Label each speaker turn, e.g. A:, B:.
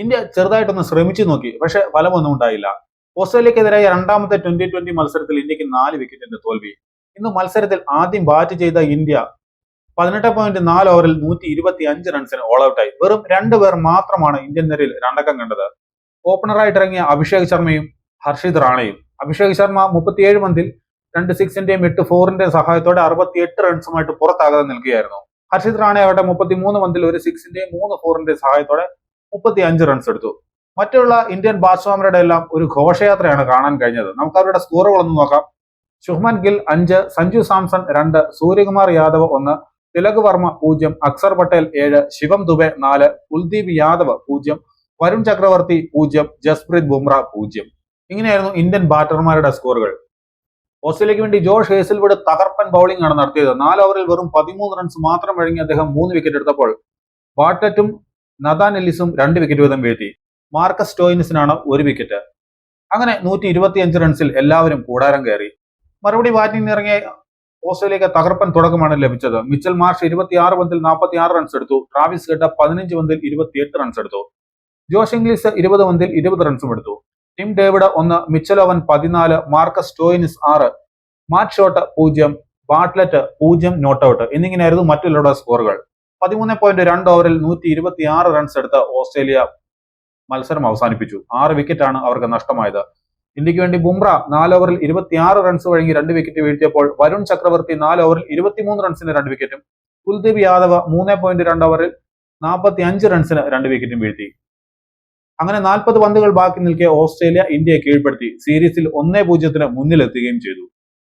A: India ചെറുതായിട്ടൊന്ന് ശ്രമിച്ചു നോക്കി, പക്ഷെ ഫലമൊന്നും ഉണ്ടായില്ല. ഓസ്ട്രേലിയക്കെതിരായ രണ്ടാമത്തെ ട്വന്റി മത്സരത്തിൽ ഇന്ത്യക്ക് 4 വിക്കറ്റിന്റെ തോൽവി. ഇന്ന് മത്സരത്തിൽ ആദ്യം ബാറ്റ് ചെയ്ത ഇന്ത്യ 18.4 ഓവറിൽ 125 റൺസിന് ഓൾ ഔട്ടായി. വെറും 2 പേർ മാത്രമാണ് ഇന്ത്യൻ നിരയിൽ രണ്ടക്കം കണ്ടത്. ഓപ്പണറായിട്ട് ഇറങ്ങിയ അഭിഷേക് ശർമ്മയും ഹർഷിത് റാണയും. അഭിഷേക് ശർമ്മ 37 പന്തിൽ 2 സിക്സിന്റെയും 8 ഫോറിന്റെയും സഹായത്തോടെ 68 റൺസുമായിട്ട് പുറത്താകാതെ നിൽക്കുകയായിരുന്നു. ഹർഷിത് റാണ ആവട്ടെ 33 പന്തിൽ 1 സിക്സിന്റെയും 3 ഫോറിന്റെയും സഹായത്തോടെ 35 റൺസ് എടുത്തു. മറ്റുള്ള ഇന്ത്യൻ ബാറ്റ്സ്മാൻമാരുടെ എല്ലാം ഒരു ഘോഷയാത്രയാണ് കാണാൻ കഴിഞ്ഞത്. നമുക്ക് അവരുടെ സ്കോറുകളൊന്ന് നോക്കാം. ശുഭ്മൻ ഗിൽ 5, സഞ്ജു സാംസൺ 2, സൂര്യകുമാർ യാദവ് 1, തിലക് വർമ്മ 0, അക്സർ പട്ടേൽ 7, ശിവം ദുബെ 4, കുൽദീപ് യാദവ് 0, വരുൺ ചക്രവർത്തി 0, ജസ്പ്രീത് ബുംറ 0. ഇങ്ങനെയായിരുന്നു ഇന്ത്യൻ ബാറ്റർമാരുടെ സ്കോറുകൾ. ഓസ്ട്രേലിയക്ക് വേണ്ടി ജോഷ് ഹേസിൽവുഡ് തകർപ്പൻ ബൌളിംഗ് ആണ് നടത്തിയത്. 4 ഓവറിൽ വെറും 13 റൺസ് മാത്രം വഴങ്ങി അദ്ദേഹം 3 വിക്കറ്റ് എടുത്തപ്പോൾ ബാർട്ടറ്റും നഥാൻ എല്ലിസും 2 വിക്കറ്റ് വീതം വീഴ്ത്തി. മാർക്കസ് സ്റ്റോയിനിസിനാണ് 1 വിക്കറ്റ്. അങ്ങനെ 125 റൺസിൽ എല്ലാവരും കൂടാരം കയറി. മറുപടി ബാറ്റിംഗിന് ഇറങ്ങിയ ഓസ്ട്രേലിയക്ക് തകർപ്പൻ തുടക്കമാണ് ലഭിച്ചത്. മിച്ചൽ മാർഷ് 26 പന്തിൽ 46 റൺസ് എടുത്തു. ട്രാവിസ് ഹെഡ് 15 പന്തിൽ 28 റൺസ് എടുത്തു. ജോഷ് ഇംഗ്ലീഷ് 20 പന്തിൽ 20 റൺസും എടുത്തു. Tim David 1, Mitchell Owen 14, Marcus Stoinis 6, Matt Short 0, Bartlett 0 not out എന്നിങ്ങനെയായിരുന്നു മറ്റുള്ളവരുടെ സ്കോറുകൾ. 13.2 ഓവറിൽ 126 റൺസ് എടുത്ത് ഓസ്ട്രേലിയ മത്സരം അവസാനിപ്പിച്ചു. 6 വിക്കറ്റാണ് അവർക്ക് നഷ്ടമായത്. ഇന്ത്യക്ക് വേണ്ടി ബുംറ 4 ഓവറിൽ 26 റൺസ് വഴങ്ങി 2 വിക്കറ്റ് വീഴ്ത്തിയപ്പോൾ വരുൺ ചക്രവർത്തി 4 ഓവറിൽ 23 റൺസിന് 2 വിക്കറ്റും കുൽദീപ് യാദവ് 3.2 ഓവറിൽ 45 റൺസിന് 2 വിക്കറ്റും വീഴ്ത്തി. അങ്ങനെ 40 പന്തുകൾ ബാക്കി നിൽക്കെ ഓസ്ട്രേലിയ ഇന്ത്യയെ കീഴ്പ്പെടുത്തി സീരീസിൽ 1-0 മുന്നിലെത്തുകയും ചെയ്തു.